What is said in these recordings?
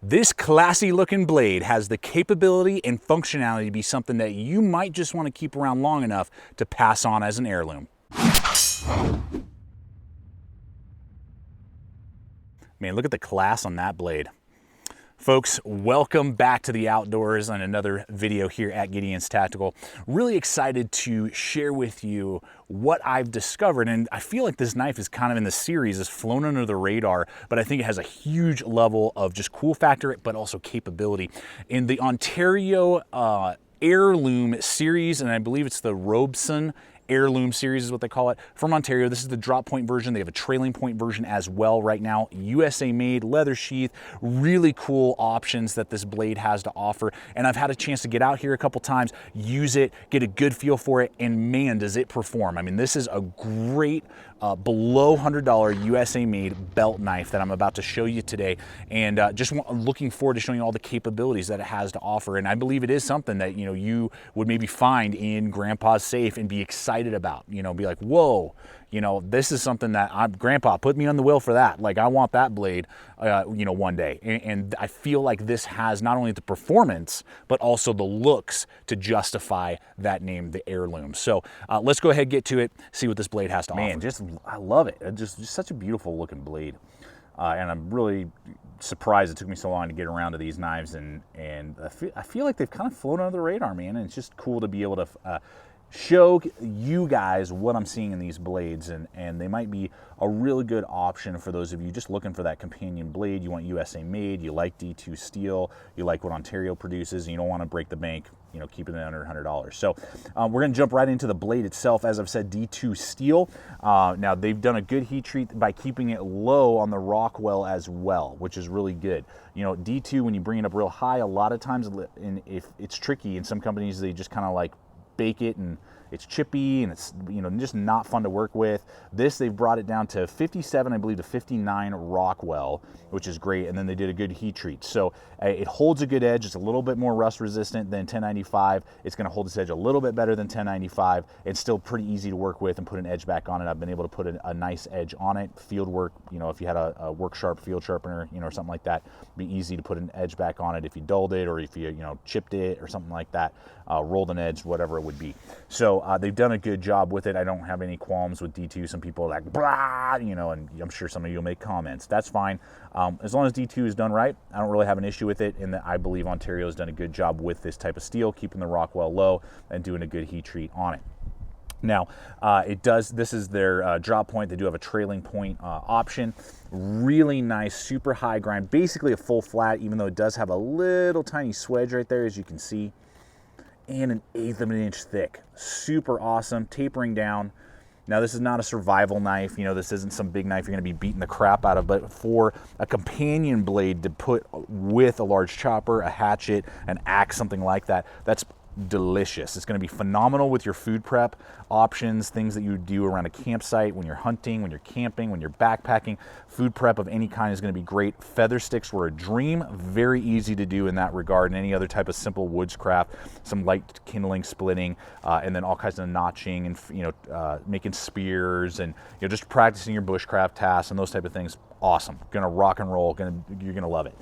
This classy looking blade has the capability and functionality to be something that you might just want to keep around long enough to pass on as an heirloom. Man, look at the class on that blade. Folks, welcome back to the outdoors on another video here at Gideon's Tactical. Really excited to share with you what I've discovered, and I feel like this knife is kind of in the series, is flown under the radar, but I think it has a huge level of just cool factor, but also capability. In the Ontario Heirloom series, and I believe it's the Robeson Heirloom series is what they call it, from Ontario. This is the drop point version. They have a trailing point version as well right now. USA made, leather sheath, really cool options that this blade has to offer. And I've had a chance to get out here a couple times, use it, get a good feel for it, and man, does it perform. I mean, this is a great below $100 USA made belt knife that I'm about to show you today, and just looking forward to showing you all the capabilities that it has to offer. And I believe it is something that you would maybe find in grandpa's safe and be excited about, be like, whoa, this is something that grandpa put me on the wheel for that. Like, I want that blade, one day. And I feel like this has not only the performance, but also the looks to justify that name, the Heirloom. So let's go ahead, get to it, see what this blade has to offer. Man, I love it. Just such a beautiful looking blade. And I'm really surprised it took me so long to get around to these knives. And I feel like they've kind of flown under the radar, man. And it's just cool to be able to show you guys what I'm seeing in these blades, and they might be a really good option for those of you just looking for that companion blade. You want USA made, you like D2 steel, you like what Ontario produces, and you don't want to break the bank, keeping it under $100. So we're going to jump right into the blade itself. As I've said, D2 steel. Now they've done a good heat treat by keeping it low on the Rockwell as well, which is really good. D2, when you bring it up real high, a lot of times, and if it's tricky, in some companies they just kind of like bake it and it's chippy and it's just not fun to work with. This, they've brought it down to 57, I believe, to 59 Rockwell, which is great. And then they did a good heat treat, so it holds a good edge. It's a little bit more rust resistant than 1095. It's going to hold its edge a little bit better than 1095. It's still pretty easy to work with and put an edge back on it. I've been able to put a nice edge on it. Field work, if you had a work sharp field sharpener, or something like that, it'd be easy to put an edge back on it if you dulled it, or if you chipped it or something like that, rolled an edge, whatever it would be. So they've done a good job with it. I don't have any qualms with D2. Some people are like, blah, and I'm sure some of you will make comments. That's fine. As long as D2 is done right, I don't really have an issue with it, and I believe Ontario has done a good job with this type of steel, keeping the Rockwell low and doing a good heat treat on it. Now, this is their drop point. They do have a trailing point option. Really nice, super high grind, basically a full flat, even though it does have a little tiny swedge right there, as you can see, and 1/8 of an inch thick. Super awesome, tapering down. Now, this is not a survival knife. This isn't some big knife you're going to be beating the crap out of, but for a companion blade to put with a large chopper, a hatchet, an axe, something like that, that's delicious. It's going to be phenomenal with your food prep options, things that you do around a campsite, when you're hunting, when you're camping, when you're backpacking. Food prep of any kind is going to be great. Feather sticks were a dream. Very easy to do in that regard, and any other type of simple woodscraft, some light kindling, splitting, and then all kinds of notching and making spears, and just practicing your bushcraft tasks and those type of things. Awesome. Gonna rock and roll. You're gonna love it.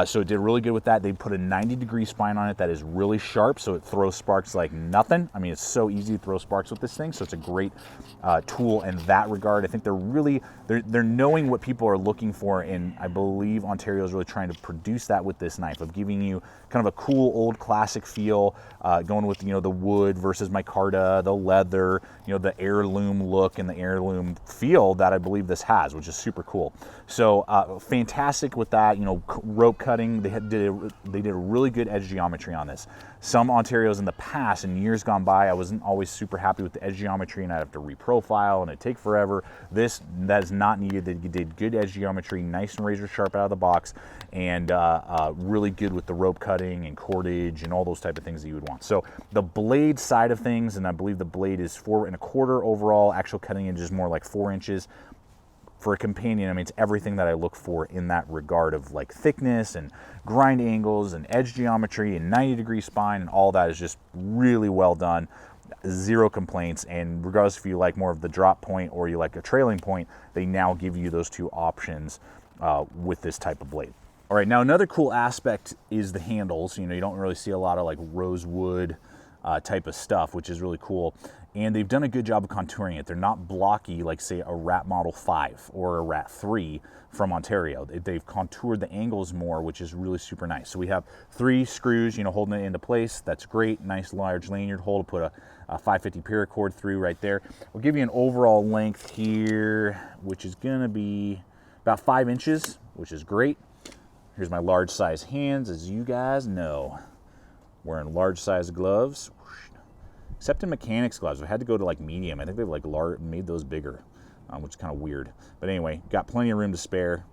So it did really good with that. They put a 90-degree spine on it that is really sharp, so it throws sparks like nothing. I mean, it's so easy to throw sparks with this thing, so it's a great tool in that regard. I think they're knowing what people are looking for, and I believe Ontario is really trying to produce that with this knife, of giving you kind of a cool old classic feel, going with the wood versus micarta, the leather, the heirloom look and the heirloom feel that I believe this has, which is super cool. So fantastic with that. Rope cutting, they did a really good edge geometry on this. Some Onterios in the past, in years gone by, I wasn't always super happy with the edge geometry, and I'd have to reprofile and it'd take forever. That is not needed. They did good edge geometry, nice and razor sharp out of the box, and really good with the rope cutting and cordage and all those type of things that you would want. So the blade side of things, and I believe the blade is 4 1/4 overall. Actual cutting edge is more like 4 inches. For a companion, I mean, it's everything that I look for in that regard of like thickness and grind angles and edge geometry and 90-degree spine, and all that is just really well done. Zero complaints. And regardless if you like more of the drop point or you like a trailing point, they now give you those two options with this type of blade. All right, now another cool aspect is the handles. You know, you don't really see a lot of like rosewood type of stuff, which is really cool. And they've done a good job of contouring it. They're not blocky like, say, a Rat Model 5 or a Rat 3 from Ontario. They've contoured the angles more, which is really super nice. So we have 3 screws, you know, holding it into place. That's great. Nice large lanyard hole to put a 550 paracord through right there. We'll give you an overall length here, which is gonna be about 5 inches, which is great. Here's my large size hands, as you guys know. Wearing large size gloves. Except in mechanics gloves, I had to go to like medium. I think they've like made those bigger, which is kind of weird. But anyway, got plenty of room to spare.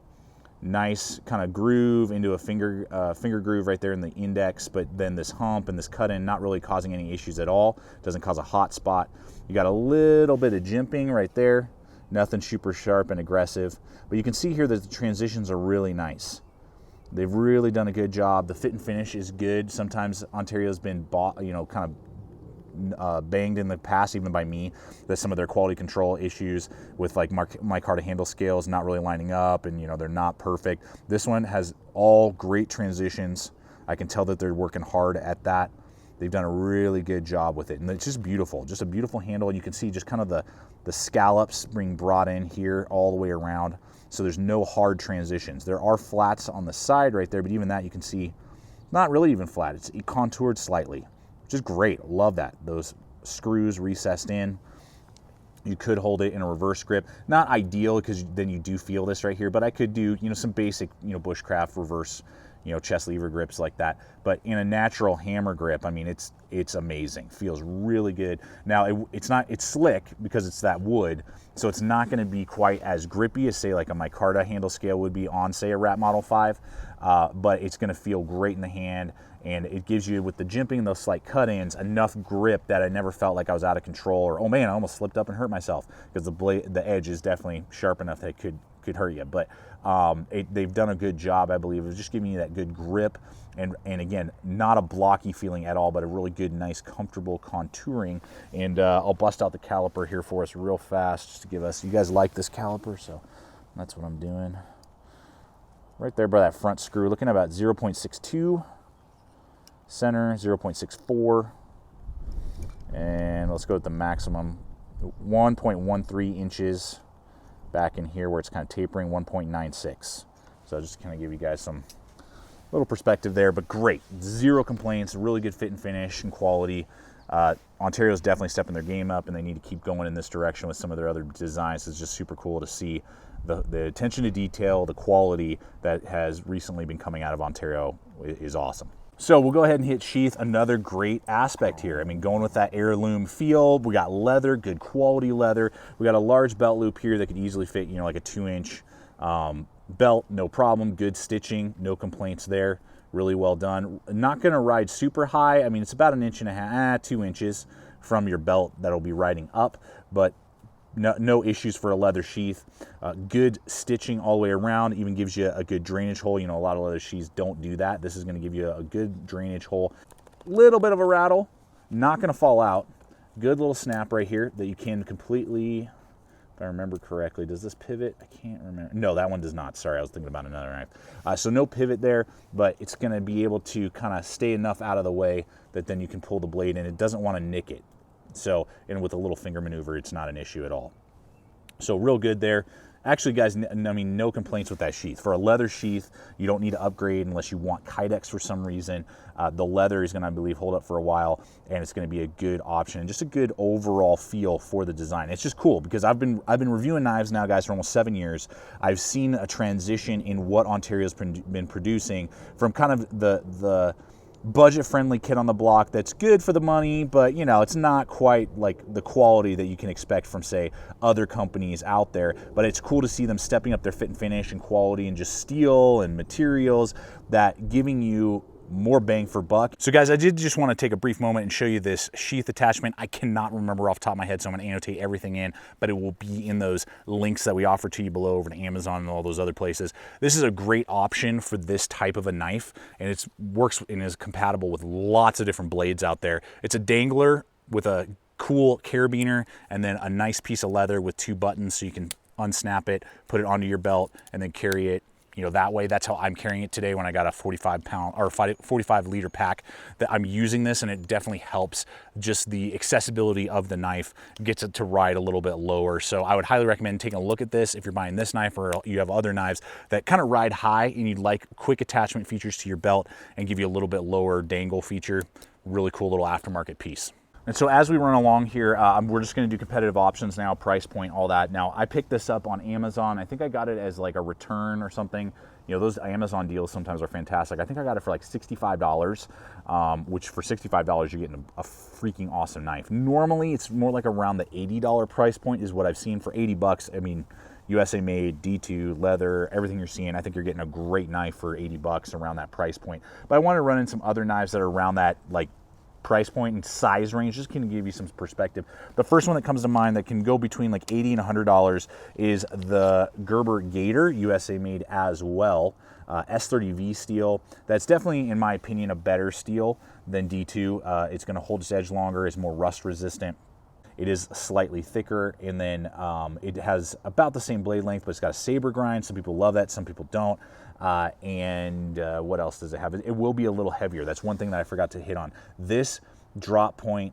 Nice kind of groove into a finger groove right there in the index, but then this hump and this cut in not really causing any issues at all. Doesn't cause a hot spot. You got a little bit of jimping right there. Nothing super sharp and aggressive. But you can see here that the transitions are really nice. They've really done a good job. The fit and finish is good. Sometimes Ontario's been bought, you know, kind of banged in the past, even by me, that some of their quality control issues with like micarta handle scales not really lining up, and you know, they're not perfect. This one has all great transitions. I can tell that they're working hard at that. They've done a really good job with it, and it's just beautiful, just a beautiful handle. And you can see just kind of the scallops being brought in here all the way around, so there's no hard transitions. There are flats on the side right there, but even that you can see not really even flat. It's contoured slightly, which is great. Love that. Those screws recessed in. You could hold it in a reverse grip. Not ideal, because then you do feel this right here, but I could do, you know, some basic, you know, bushcraft reverse, you know, chest lever grips like that. But in a natural hammer grip, I mean, it's amazing. Feels really good. Now it's slick because it's that wood, so it's not going to be quite as grippy as, say, like a micarta handle scale would be on, say, a Rat Model 5. But it's going to feel great in the hand, and it gives you, with the jimping and those slight cut-ins, enough grip that I never felt like I was out of control, or, oh man, I almost slipped up and hurt myself, because the edge is definitely sharp enough that it could hurt you. But they've done a good job, I believe, of just giving you that good grip, and again, not a blocky feeling at all, but a really good, nice, comfortable contouring. And I'll bust out the caliper here for us real fast, just to give us, you guys like this caliper, so that's what I'm doing. Right there by that front screw, looking at about 0.62, center 0.64, and let's go with the maximum, 1.13 inches back in here where it's kind of tapering, 1.96. So I'll just kind of give you guys some little perspective there, but great. 0 complaints, really good fit and finish and quality. Ontario's definitely stepping their game up, and they need to keep going in this direction with some of their other designs. It's just super cool to see the attention to detail, the quality that has recently been coming out of Ontario is awesome. So we'll go ahead and hit sheath. Another great aspect here. I mean, going with that heirloom feel, we got leather, good quality leather. We got a large belt loop here that could easily fit, you know, like a 2-inch belt, no problem. Good stitching, no complaints there. Really well done. Not going to ride super high. I mean, it's about 1.5 inches, 2 inches from your belt that'll be riding up, but no issues for a leather sheath. Good stitching all the way around, even gives you a good drainage hole. You know, a lot of leather sheaths don't do that. This is going to give you a good drainage hole. Little bit of a rattle, not going to fall out. Good little snap right here that you can completely, if I remember correctly, does this pivot? I can't remember. No, that one does not. Sorry, I was thinking about another knife. So no pivot there, but it's going to be able to kind of stay enough out of the way that then you can pull the blade in. It doesn't want to nick it. So, and with a little finger maneuver, it's not an issue at all. So real good there. Actually, guys, I mean, no complaints with that sheath. For a leather sheath, you don't need to upgrade unless you want Kydex for some reason. The leather is going to, I believe, hold up for a while, and it's going to be a good option, just a good overall feel for the design. It's just cool because I've been reviewing knives now, guys, for almost 7 years. I've seen a transition in what Ontario's been producing from kind of the budget-friendly kit on the block that's good for the money, but you know, it's not quite like the quality that you can expect from, say, other companies out there. But it's cool to see them stepping up their fit and finish and quality and just steel and materials that giving you more bang for buck. So guys, I did just want to take a brief moment and show you this sheath attachment. I cannot remember off the top of my head, so I'm going to annotate everything in, but it will be in those links that we offer to you below over to Amazon and all those other places. This is a great option for this type of a knife, and it works and is compatible with lots of different blades out there. It's a Dangler with a cool carabiner and then a nice piece of leather with 2 buttons so you can unsnap it, put it onto your belt, and then carry it you know, that way. That's how I'm carrying it today when I got a 45-pound or 45-liter pack, that I'm using this, and it definitely helps just the accessibility of the knife, gets it to ride a little bit lower. So I would highly recommend taking a look at this if you're buying this knife or you have other knives that kind of ride high and you'd like quick attachment features to your belt and give you a little bit lower dangle feature. Really cool little aftermarket piece. And so as we run along here, we're just going to do competitive options now, price point, all that. Now, I picked this up on Amazon. I think I got it as like a return or something. You know, those Amazon deals sometimes are fantastic. I think I got it for like $65, which for $65, you're getting a freaking awesome knife. Normally, it's more like around the $80 price point is what I've seen. For 80 bucks, I mean, USA made, D2, leather, everything you're seeing. I think you're getting a great knife for 80 bucks around that price point. But I want to run in some other knives that are around that, like, price point and size range, just can give you some perspective. The first one that comes to mind that can go between like $80 and $100 is the Gerber Gator, USA made as well. S30V steel. That's definitely, in my opinion, a better steel than D2. It's going to hold its edge longer, is more rust resistant. It is slightly thicker, and then it has about the same blade length, but it's got a saber grind. Some people love that, some people don't. What else does it have? It will be a little heavier. That's one thing that I forgot to hit on. This drop point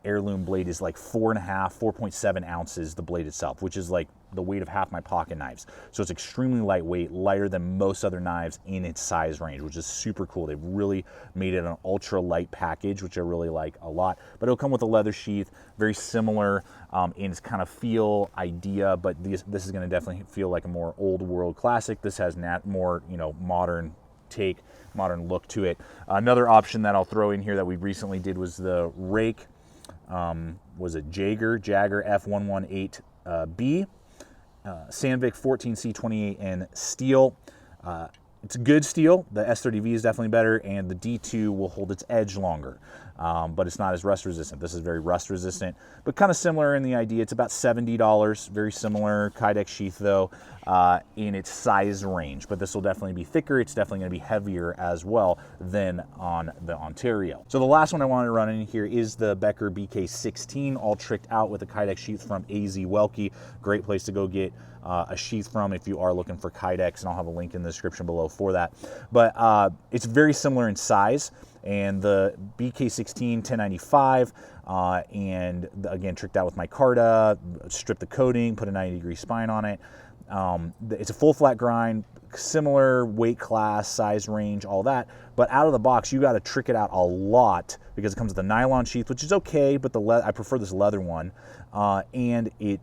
heirloom blade is like 4.7 ounces, the blade itself, which is like the weight of half my pocket knives. So it's extremely lightweight, lighter than most other knives in its size range, which is super cool. They've really made it an ultra light package, which I really like a lot. But it'll come with a leather sheath, very similar in its kind of feel idea, but this is going to definitely feel like a more old world classic. This has more, you know, modern take, modern look to it. Another option that I'll throw in here that we recently did was the rake. Was it Jagger F118B, Sandvik 14C28 and steel. It's a good steel. The S30V is definitely better, and the D2 will hold its edge longer, but it's not as rust resistant. This is very rust resistant, but kind of similar in the idea. It's about $70, very similar Kydex sheath though, in its size range, but this will definitely be thicker. It's definitely going to be heavier as well than on the Ontario. So the last one I wanted to run in here is the Becker BK16, all tricked out with a Kydex sheath from AZ Welke. Great place to go get a sheath from if you are looking for Kydex, and I'll have a link in the description below for that. But it's very similar in size, and the BK16 1095, and again, tricked out with micarta, stripped the coating, put a 90-degree spine on it. It's a full flat grind, similar weight class, size range, all that, but out of the box you got to trick it out a lot because it comes with a nylon sheath, which is okay, but I prefer this leather one, and it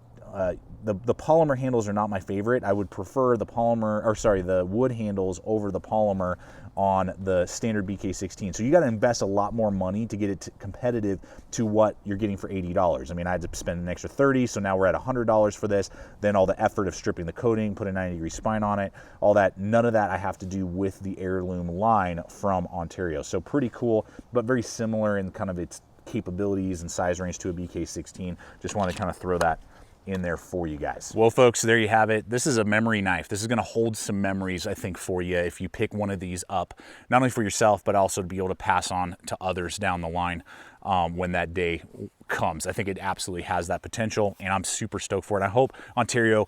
the polymer handles are not my favorite. I would prefer the wood handles over the polymer on the standard BK16. So you got to invest a lot more money to get it competitive to what you're getting for $80. I mean, I had to spend an extra $30, so now we're at $100 for this. Then all the effort of stripping the coating, put a 90-degree spine on it, all that, none of that I have to do with the heirloom line from Ontario. So pretty cool, but very similar in kind of its capabilities and size range to a BK16. Just want to kind of throw that in there for you guys. Well, folks, there you have it. This is a memory knife. This is going to hold some memories, I think, for you if you pick one of these up, not only for yourself, but also to be able to pass on to others down the line when that day comes. I think it absolutely has that potential, and I'm super stoked for it. I hope Ontario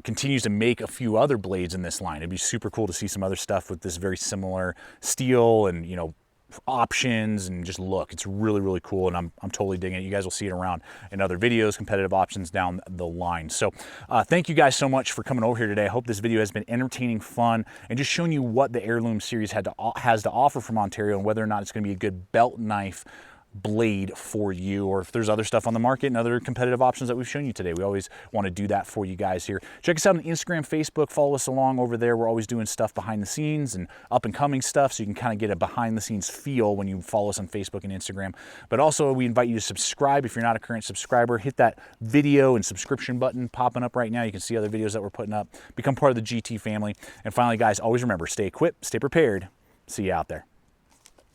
continues to make a few other blades in this line. It'd be super cool to see some other stuff with this very similar steel and, you know, options and just look. It's really, really cool, and I'm totally digging it. You guys will see it around in other videos, competitive options down the line. So thank you guys so much for coming over here today. I hope this video has been entertaining, fun, and just showing you what the heirloom series has to offer from Ontario, and whether or not it's going to be a good belt knife blade for you, or if there's other stuff on the market and other competitive options that we've shown you today. We always want to do that for you guys here. Check us out on Instagram, Facebook, follow us along over there. We're always doing stuff behind the scenes and up and coming stuff, so you can kind of get a behind the scenes feel when you follow us on Facebook and Instagram. But also we invite you to subscribe if you're not a current subscriber. Hit that video and subscription button popping up right now. You can see other videos that we're putting up. Become part of the GT family. And finally, guys, always remember, stay equipped, stay prepared. See you out there.